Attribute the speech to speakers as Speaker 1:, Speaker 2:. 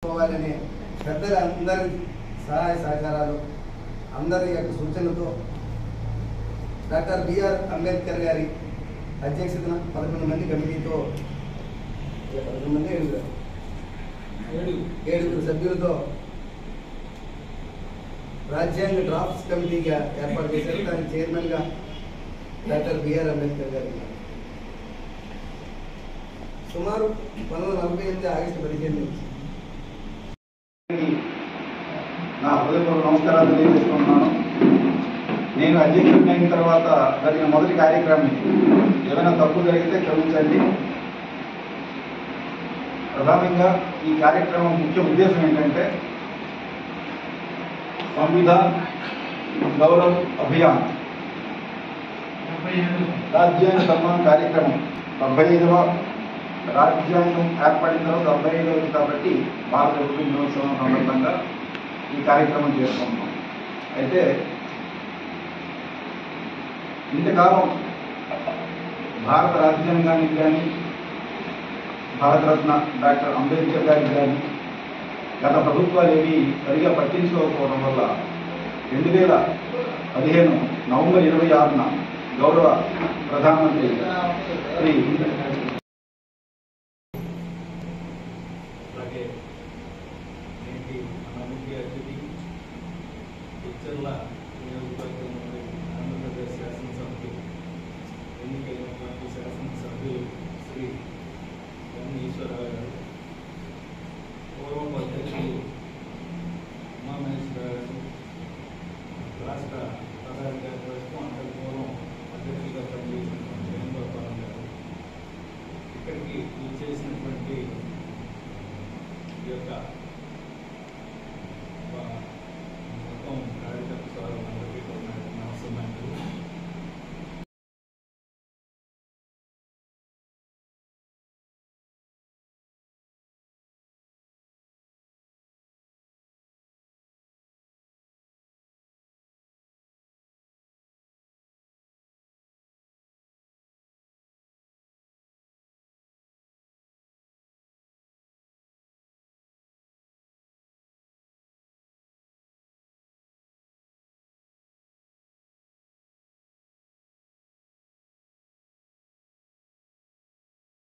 Speaker 1: పోవాలనే పెద్దలందరి సహాయ సహకారాలు అందరి యొక్క సూచనలతో డాక్టర్ బిఆర్ అంబేద్కర్ గారి అధ్యక్షతన 11 మంది కమిటీతో 11 మంది 7 సభ్యులతో రాజ్యాంగ డ్రాఫ్ట్స్ కమిటీగా ఏర్పాటు చేశారు. దానికి చైర్మన్గా డాక్టర్ బిఆర్ అంబేద్కర్ గారు ఉన్నారు. సుమారు 1948 ఆగస్టు 15 నుంచి
Speaker 2: నా హృదయపూర్వక నమస్కారాలు తెలియజేసుకుంటున్నాను. నేను అధ్యక్షుడిని అయిన తర్వాత జరిగిన మొదటి కార్యక్రమం ఏదైనా తప్పు జరిగితే క్షమించండి. ప్రధానంగా ఈ కార్యక్రమం ముఖ్య ఉద్దేశం ఏంటంటే సంవిధాన్ గౌరవ్ అభియాన్ రాజ్యాంగ సన్మాన్ కార్యక్రమం 75వ రాజ్యాంగం ఏర్పడిన తర్వాత 75 కాబట్టి భారత విభజన దినోత్సవం సందర్భంగా ఈ కార్యక్రమం చేసుకుంటున్నాం. అయితే ఇంతకాలం భారత రాజ్యాంగానికి కానీ భారతరత్న డాక్టర్ అంబేద్కర్ గారికి కానీ గత ప్రభుత్వాలు ఏవి సరిగా పట్టించుకోకపోవడం వల్ల 2015 నవంబర్ 26న గౌరవ ప్రధానమంత్రి శ్రీ
Speaker 3: అలాగే నేటి మన ముఖ్య అతిథి పిక్చర్ల నియోజకవర్గం నుండి ఆంధ్రప్రదేశ్ శాసనసభకి ఎన్నికైనటువంటి శాసనసభ్యులు శ్రీ ఎన్ ఈశ్వరరావు గారు, పూర్వం అధ్యక్షులు ఉమామహేశ్వరరావు గారు, రాష్ట్ర ప్రధాన కార్యదర్శి అంతకు పూర్వం అధ్యక్షులుగా పనిచేసినటువంటి వేణుగోపాలం గారు, ఇక్కడికి చేసినటువంటి ఈ యొక్క మొత్తం